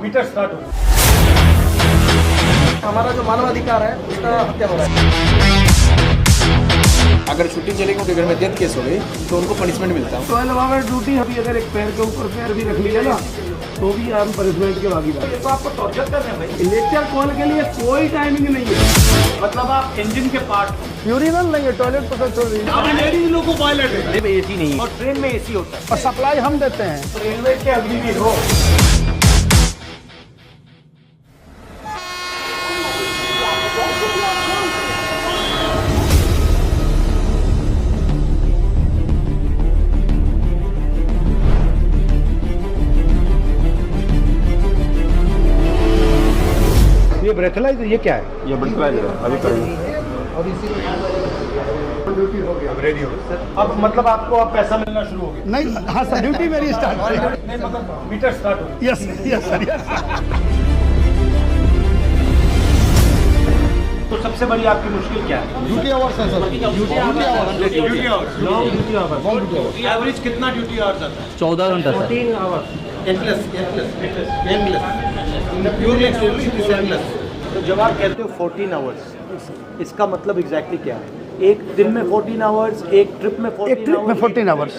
Metre start हो। हमारा जो मानवाधिकार है उसका हत्या हो रहा है। अगर छुट्टी चलेगी उनके घर में डेथ केस हो गई तो उनको पनिशमेंट मिलता है। 12 आवर ड्यूटी अभी अगर एक पैर के ऊपर पैर भी रख लिया ना तो भी हम पनिशमेंट के भागीदार। ये तो आपको टॉर्चर कर रहे हैं भाई। लेक्चर कॉल के लिए कोई टाइमिंग नहीं है। मतलब आप इंजन के पार्ट यूरिनल नहीं है, टॉयलेट पर चल रही है। लेडीज लोग को पायलट है ट्रेन में एसी नहीं है और ट्रेन में एसी होता है और सप्लाई हम देते हैं। रेलवे के अग्निवीर हो। ये ब्रेथलाइजर ये क्या है? ये ब्रेथलाइजर है अभी करेंगे। अब रेडी हो अब मतलब आपको अब पैसा मिलना शुरू हो गया। नहीं, हाँ सर, ड्यूटी मेरी स्टार्ट हो गई। नहीं मतलब मीटर स्टार्ट हो। Yes yes sir, yes. तो सबसे बड़ी आपकी मुश्किल क्या है? ड्यूटी आवर्स है sir. Duty hours long duty hours. Average कितना ड्यूटी आवर्स आता है? 14 घंटा सर। 14 आवर्स तो जब आप कहते हो 14 आवर्स इसका मतलब एग्जैक्टली क्या है? एक दिन में 14 आवर्स, एक ट्रिप में 14 एक ट्रिप में 14 आवर्स।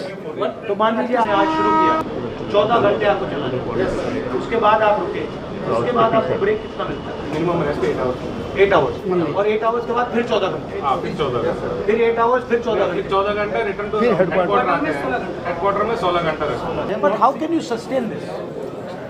तो मान लीजिए आपने आज शुरू किया 14 घंटे आपको चलाना है, उसके बाद आप रुके, उसके बाद आपको ब्रेक कितना मिलता है? मिनिमम रेस्ट 8 आवर्स और 8 आवर्स के बाद फिर 14 घंटे, फिर 14 घंटे, फिर 8 आवर्स, फिर 14 घंटे। 14 घंटे रिटर्न टू फिर हेडक्वार्टर आते हैं। हेडक्वार्टर में 16 घंटा rest. But how can you sustain this?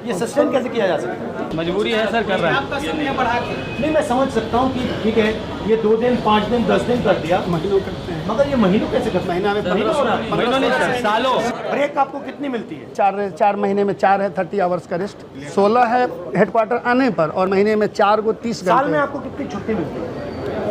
ये सस्टेन कैसे किया जा सकता है? मजबूरी है सर, कर रहा है। आपका समय बढ़ा के नहीं, मैं समझ सकता हूँ कि ठीक है ये 2 दिन 5 दिन 10 दिन कर दिया, महीनों करते हैं। मगर ये महीनों कैसे करते हैं? महीना में महीनों हो रहा है। महीनों नहीं सर, सालों। ब्रेक आपको कितनी मिलती है? 4 महीने में 4 है 30 आवर्स का रेस्ट, 16 है हेडक्वार्टर आने पर, और महीने में 4 को 30 साल में घंटे। आपको कितनी छुट्टी मिलती है?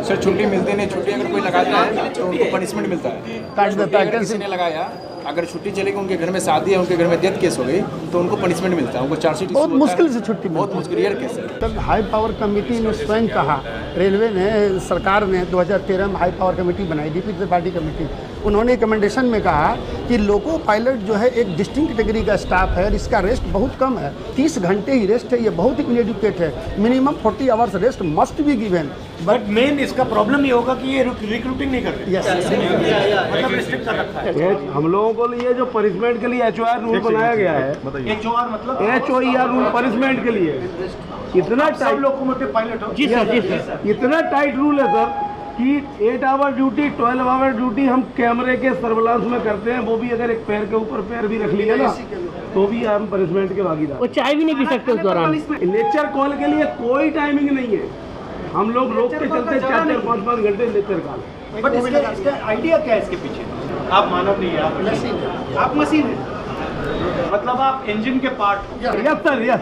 सर छुट्टी मिलती नहीं, छुट्टी अगर कोई लगाता है तो उनको पनिशमेंट मिलता है। काट देता है। अगर किसी ने लगाया, अगर छुट्टी चलेगी उनके घर में शादी है, उनके घर में डेथ केस हो गई तो उनको पनिशमेंट मिलता है। उनको चार्जशीट बहुत मुश्किल से छुट्टी बहुत मिलती मुश्किल, रेयर केस है। तब हाई पावर कमेटी ने स्वयं कहा, रेलवे ने, सरकार ने 2013 में हाई पावर कमेटी बनाई, डीपी त्रिपाठी कमेटी। उन्होंने रिकमेंडेशन में कहा कि लोको पायलट जो है एक डिस्टिंक्ट कैटेगरी का स्टाफ है और इसका रेस्ट बहुत कम है, 30 घंटे ही रेस्ट है, ये बहुत ही इनएडुकेट है। Minimum 40 hours rest must be given. But main इसका प्रॉब्लम ये होगा कि ये रिक्रूटिंग नहीं कर रहे, यस, मतलब रिस्ट्रिक्ट कर रखा है। हम लोगों को लिए जो पनिशमेंट के लिए HOR रूल बनाया गया है, HOR मतलब HOER रूल पनिशमेंट के लिए इतना सब टाइट, लोकोमोटिव पायलट हो। जी सर, इतना टाइट रूल है सर कि 8 आवर ड्यूटी 12 आवर ड्यूटी हम कैमरे के सर्विलांस में करते हैं, वो भी अगर एक पैर के ऊपर पैर भी रख लिया ना तो भी हम पनिशमेंट के भागीदार। वो चाय भी नहीं पी सकते उस दौरान। लेक्चर कॉल के लिए कोई टाइमिंग नहीं है, हम लोग रोक के चलते 4-4 5-5 घंटे लेक्चर कॉल। बट इसका आइडिया क्या है इसके पीछे? आप मानव नहीं है, आप मशीन है। आप मशीन है मतलब आप इंजन के part. Yes sir, yes,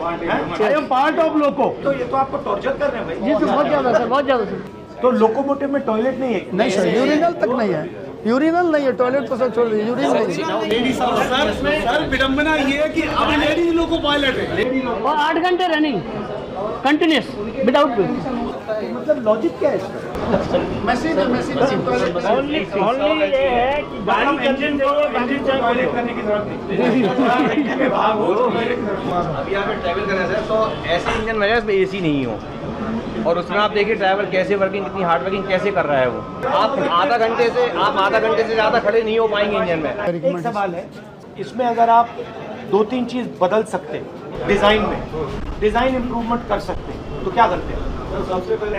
I am part of loco. तो ये तो आपको टॉर्चर कर रहे हैं भाई। जी सर, बहुत ज़्यादा सर, बहुत ज़्यादा सर। तो लोकोमोटिव में टॉयलेट नहीं है? नहीं सर, यूरिनल तक नहीं है, यूरिनल नहीं है, टॉयलेट पर सब छोड़ दीजिए, यूरिनल नहीं है। सर विडम्बना ये है कि अब लेडीज लोको पायलट है और 8 घंटे रनिंग कंटिन्यूस विदाउट मतलब लॉजिक क्या है इसका? मशीन है, मशीन ओनली ये है कि गाड़ी इंजन टॉयलेट करने की जरूरत नहीं। भाग हो अभी आप ट्रैवल कर रहे हैं सर, तो ऐसे इंजन में इसमें एसी नहीं हो और उसमें आप देखिए ड्राइवर कैसे वर्किंग, कितनी हार्ड वर्किंग कैसे कर रहा है वो। आप आधा घंटे से ज़्यादा खड़े नहीं हो पाएंगे इंजन में। एक सवाल है, इसमें अगर आप 2-3 चीज बदल सकते हैं डिजाइन में, डिजाइन इम्प्रूवमेंट कर सकते हैं, तो क्या करते हैं? सबसे पहले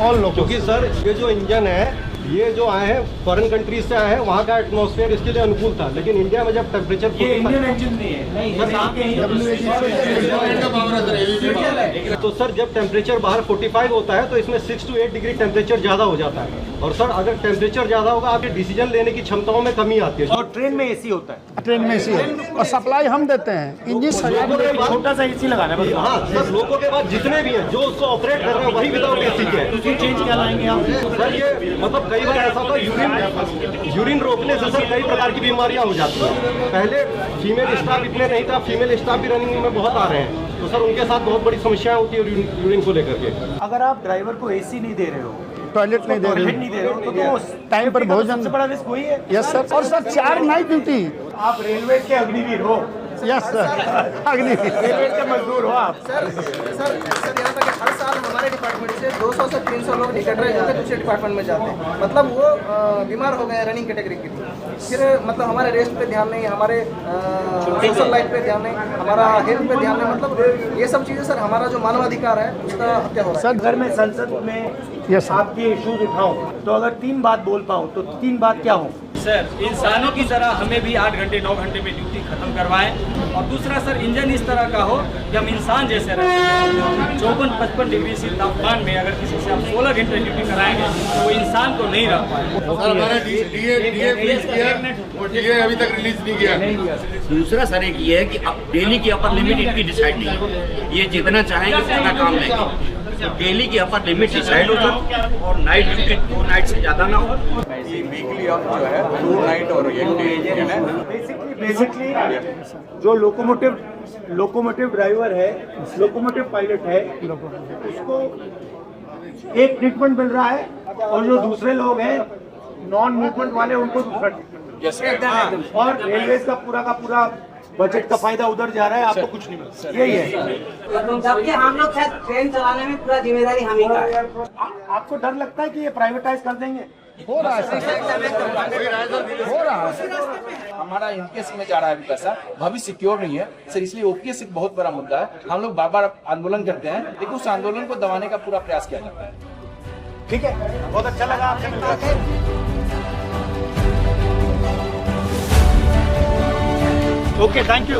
ऑल लोको। क्योंकि सर ये जो इंजन है, ये जो आए हैं फॉरेन कंट्रीज से आए हैं, वहाँ का एटमॉस्फेयर इसके लिए अनुकूल था, लेकिन इंडिया में जब टेम्परेचर ये इंडियन इंजन नहीं है। तो सर जब टेम्परेचर बाहर 45 होता है तो इसमें 6 to 8 डिग्री टेम्परेचर ज़्यादा हो जाता है, और सर अगर टेम्परेचर ज़्यादा होगा आपके डिसीजन लेने की क्षमताओं में कमी आती है। और ट्रेन में एसी होता है, ट्रेन में एसी है और सप्लाई हम देते हैं। इंजन छोटा सा एसी लगाना है। हाँ सर, लोगों के बाद जितने भी हैं जो उसको ऑपरेट कर रहे हैं वही विदाउट एसी के हैं। दूसरी चेंज क्या लाएंगे आप? सर ये मतलब कई बार ऐसा होता है यूरिन रोकने से सर कई प्रकार की बीमारियां हो जाती हैं। पहले फीमेल स्टाफ इतने नहीं था, फीमेल स्टाफ भी रनिंग में बहुत आ रहे हैं, तो सर उनके साथ बहुत बड़ी समस्याएं होती है यूरिन को लेकर के। अगर आप ड्राइवर को एसी नहीं दे रहे हो, टॉयलेट नहीं दे टॉयलेट रहे, नहीं दे रहे हो, तो टाइम पर भोजन। सबसे बड़ा रिस्क वही है। यस सर, और सर 4 नाइट ड्यूटी। आप रेलवे के अग्निवीर हो, यस सर, अग्नि रेलवे के मजदूर हो आप। सर यहाँ तक हर साल हमारे डिपार्टमेंट से 200 से 300 लोग रिटायर होकर दूसरे डिपार्टमेंट में जाते हैं। मतलब वो बीमार हो गए रनिंग कैटेगरी के लिए, फिर मतलब हमारे रेस्ट पे ध्यान नहीं, हमारे सोशल लाइफ पे ध्यान नहीं, हमारा हेल्थ पे ध्यान नहीं। मतलब ये सब चीज़ें सर हमारा जो मानवाधिकार है उसका हत्या हो रहा है। सर अगर मैं संसद में यस सर, आपके इश्यूज उठाऊं तो अगर 3 बात बोल पाऊं तो 3 बात क्या हो? सर इंसानों की तरह हमें भी 8 घंटे 9 घंटे में ड्यूटी खत्म करवाएं, और दूसरा सर इंजन इस तरह का हो कि हम इंसान जैसे रहें। 54-55 डिग्री से तापमान में अगर किसी से आप 16 घंटे ड्यूटी कराएंगे तो वो इंसान को नहीं रख पाएंगे। सर हमारा डीए रिलीज किया और डीए अभी तक रिलीज नहीं किया। दूसरा सर एक ये है कि डेली की अपर लिमिट इनकी डिसाइड नहीं है, ये जितना चाहेंगे उतना काम लेंगे। डेली की अपर लिमिट डिसाइड हो सर, और नाइट ड्यूटी 2 नाइट से ज़्यादा ना हो। वीकली ऑफ जो है 2 नाइट और 1 डे बेसिकली जो लोकोमोटिव ड्राइवर है, लोकोमोटिव पायलट है, उसको एक ट्रीटमेंट मिल रहा है, और जो दूसरे लोग हैं नॉन मूवमेंट वाले उनको दूसरा ट्रीटमेंट। और रेलवे का पूरा बजट का फायदा उधर जा रहा है, आपको कुछ नहीं मिलता। यही है। जबकि हम लोग शायद ट्रेन चलाने में पूरा जिम्मेदारी हम ही का है। आपको डर लगता है कि ये प्राइवेटाइज कर देंगे? हो रहा है सर, हो रहा है। हमारा इनकेस में जा रहा है अभी पैसा, भविष्य सिक्योर नहीं है सर, इसलिए ओपीएस एक बहुत बड़ा मुद्दा है। हम लोग बार-बार आंदोलन करते हैं, लेकिन उस आंदोलन को दबाने का पूरा प्रयास किया जाता है। ठीक है, बहुत अच्छा लगा आपसे मिलकर। Okay, thank you.